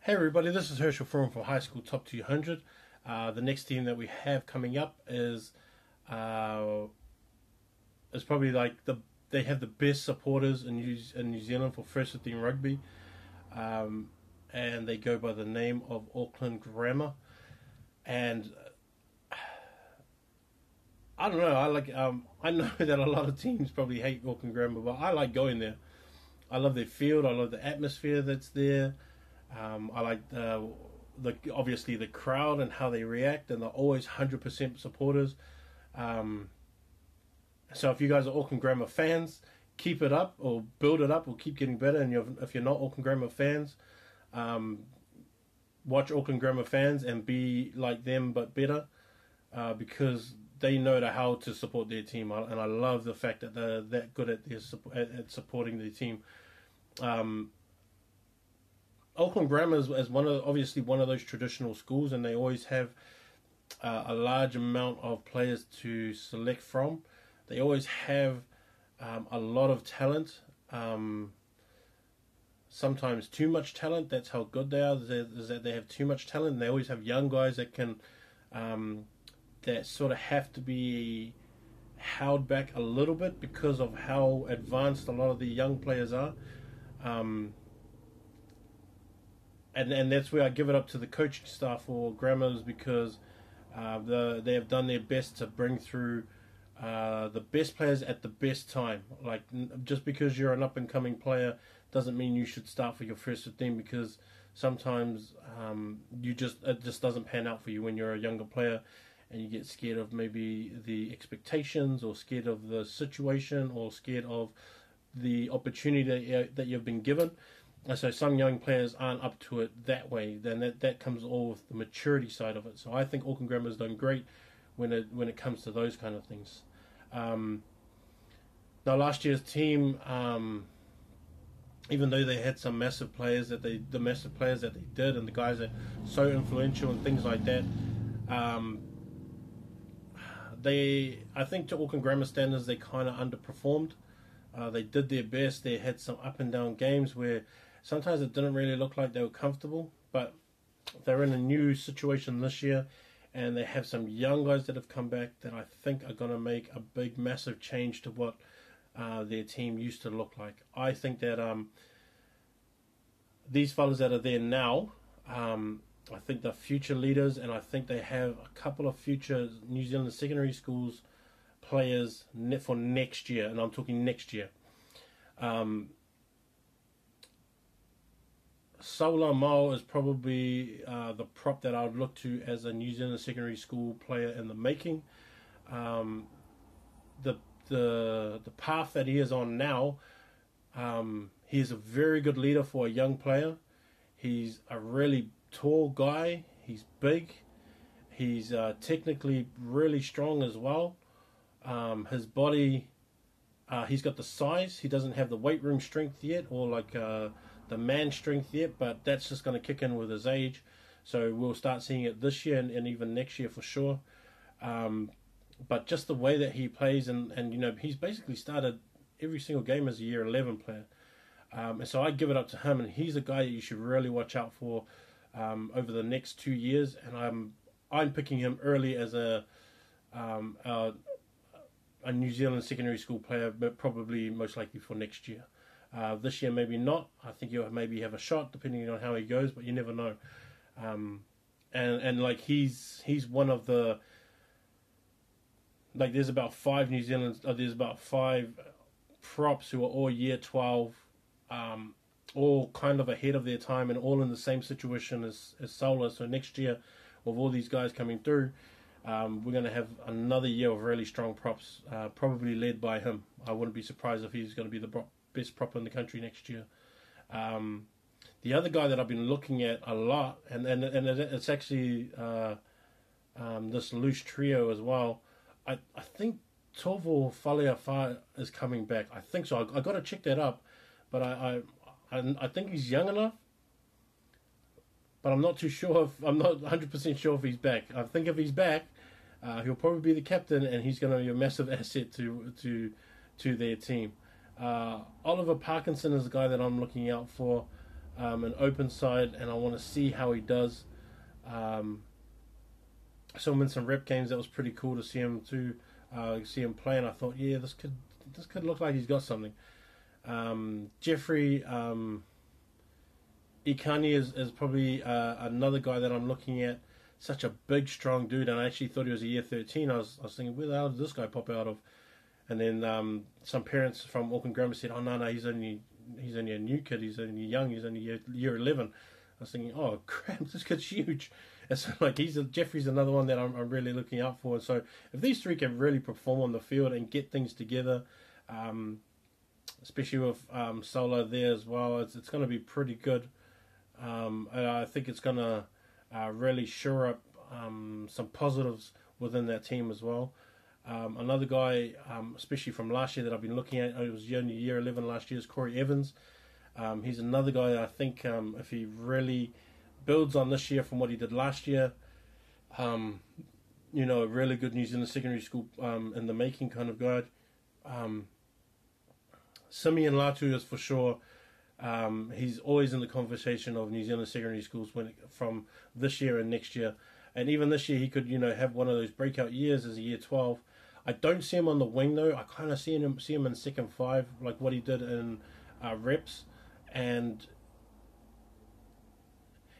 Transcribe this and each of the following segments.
Hey everybody, this is Herschel from High School Top 200. The next team that we have coming up is probably like they have the best supporters in New Zealand for first 15 rugby, and they go by the name of Auckland Grammar. And I don't know, I know that a lot of teams probably hate Auckland Grammar, but I like going there. I love their field. I love the atmosphere that's there. I like obviously the crowd and how they react, and they're always 100% supporters. So if you guys are Auckland Grammar fans, keep it up or build it up or keep getting better. And if you're not Auckland Grammar fans, watch Auckland Grammar fans and be like them but better, because they know how to support their team. And I love the fact that they're that good at supporting their team. Auckland Grammar is obviously one of those traditional schools, and they always have a large amount of players to select from. They always have a lot of talent, sometimes too much talent. That's how good they are. Is that they have too much talent, and they always have young guys that can that sort of have to be held back a little bit because of how advanced a lot of the young players are. And that's where I give it up to the coaching staff for Grammars, because they have done their best to bring through the best players at the best time. Like, just because you're an up-and-coming player doesn't mean you should start for your first 15, because sometimes it just doesn't pan out for you when you're a younger player, and you get scared of maybe the expectations, or scared of the situation, or scared of the opportunity that you've been given. And so some young players aren't up to it that way. Then that comes all with the maturity side of it. So I think Auckland Grammar has done great when it comes to those kind of things. Now, last year's team, even though they had some massive players that they did, and the guys that are so influential and things like that, I think to Auckland Grammar standards, they kind of underperformed. They did their best. They had some up and down games where sometimes it didn't really look like they were comfortable, but they're in a new situation this year, and they have some young guys that have come back that I think are going to make a big, massive change to what their team used to look like. I think that these fellas that are there now, I think they're future leaders, and I think they have a couple of future New Zealand secondary schools players for next year, and I'm talking next year. Sola Mao is probably the prop that I would look to as a New Zealand secondary school player in the making. The path that he is on now, he is a very good leader for a young player. He's a really tall guy. He's big. He's technically really strong as well. His body, he's got the size. He doesn't have the weight room strength yet, or like the man strength yet, but that's just going to kick in with his age. So we'll start seeing it this year and even next year for sure. But just the way that he plays, and he's basically started every single game as a year 11 player. And so I give it up to him, and he's a guy that you should really watch out for over the next 2 years. And I'm picking him early as a New Zealand secondary school player, but probably most likely for next year. This year maybe not. I think he'll maybe have a shot depending on how he goes, but you never know. And like he's one of the, like, there's about five props who are all year 12, all kind of ahead of their time and all in the same situation as Sola. So next year, with all these guys coming through, we're going to have another year of really strong props, probably led by him. I wouldn't be surprised if he's going to be the best prop in the country next year. The other guy that I've been looking at a lot, and it's actually this loose trio as well. I think Tovo Faleafa is coming back. I think so. I got to check that up, but I think he's young enough. But I'm not too sure. I'm not 100% sure if he's back. I think if he's back, he'll probably be the captain, and he's going to be a massive asset to their team. Oliver Parkinson is the guy that I'm looking out for. an open side, and I want to see how he does. I saw him in some rep games. That was pretty cool to see him play, and I thought, yeah, this could look like he's got something. Jeffrey Ikani is probably another guy that I'm looking at. Such a big, strong dude, and I actually thought he was a year 13. I was thinking, where the hell did this guy pop out of? And then some parents from Auckland Grammar said, oh, no, he's only a new kid. He's only young. He's only year 11. I was thinking, oh, crap, this kid's huge. And so, like, Jeffrey's another one that I'm really looking out for. So if these three can really perform on the field and get things together, especially with Solo there as well, it's going to be pretty good. And I think it's going to really shore up some positives within that team as well. Another guy, especially from last year that I've been looking at, it was only year 11 last year, is Corey Evans. He's another guy that I think if he really builds on this year from what he did last year, a really good New Zealand secondary school in the making kind of guy. Simeon Latu is for sure. He's always in the conversation of New Zealand secondary schools from this year and next year. And even this year, he could, have one of those breakout years as a year 12. I don't see him on the wing, though. I kind of see him in second five, like what he did in reps. And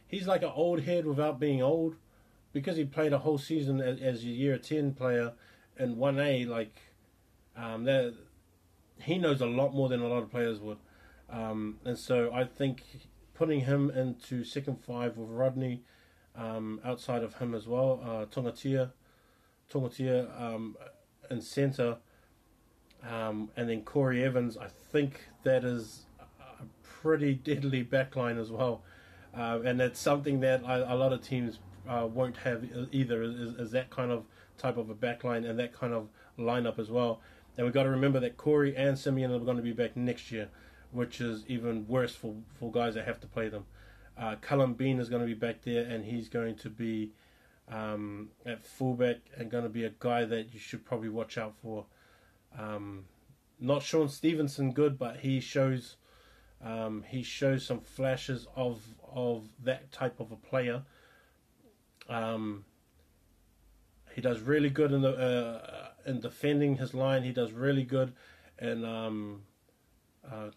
he's like an old head without being old, because he played a whole season as a year 10 player in 1A. Like, that he knows a lot more than a lot of players would. And so I think putting him into second five with Rodney, outside of him as well, Tongatia in centre, and then Corey Evans, I think that is a pretty deadly backline as well. And it's something that a lot of teams won't have either, is that kind of type of a backline and that kind of lineup as well. And we've got to remember that Corey and Simeon are going to be back next year, which is even worse for guys that have to play them. Callum Bean is going to be back there, and he's going to be at fullback and going to be a guy that you should probably watch out for. Not Sean Stevenson good, but he shows some flashes of that type of a player. He does really good in defending his line. He does really good in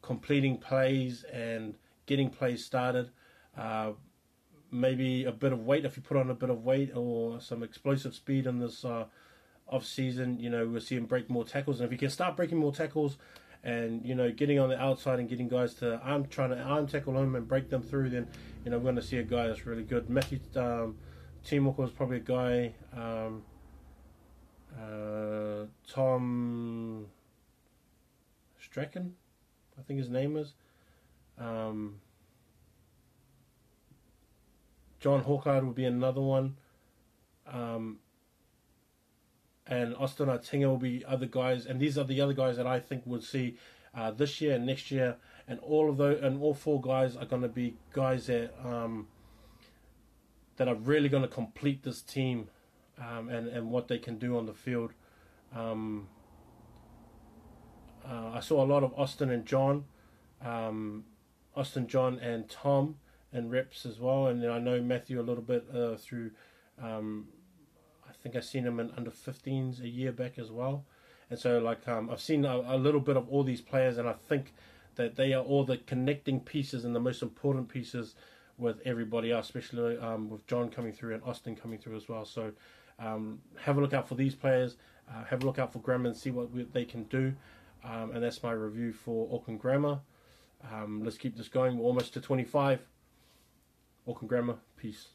completing plays and getting plays started. Maybe a bit of weight, if you put on a bit of weight or some explosive speed in this off season, we'll see him break more tackles. And if he can start breaking more tackles and getting on the outside and getting guys to arm tackle him and break them through, then we're going to see a guy that's really good. Matthew Timoko is probably a guy. Tom Strachan, I think his name is. John Hawkard will be another one. And Austin Atinga will be other guys. And these are the other guys that I think we'll see this year and next year. And all four guys are going to be guys that that are really going to complete this team and what they can do on the field. I saw a lot of Austin, John, and Tom and reps as well, and then I know Matthew a little bit through. I think I've seen him in under 15s a year back as well, and so I've seen a little bit of all these players, and I think that they are all the connecting pieces and the most important pieces with everybody else, especially with John coming through and Austin coming through as well. So have a look out for these players. Have a look out for Grammar and see what they can do. And that's my review for Auckland Grammar. Let's keep this going. We're almost to 25. Auckland Grammar. Peace.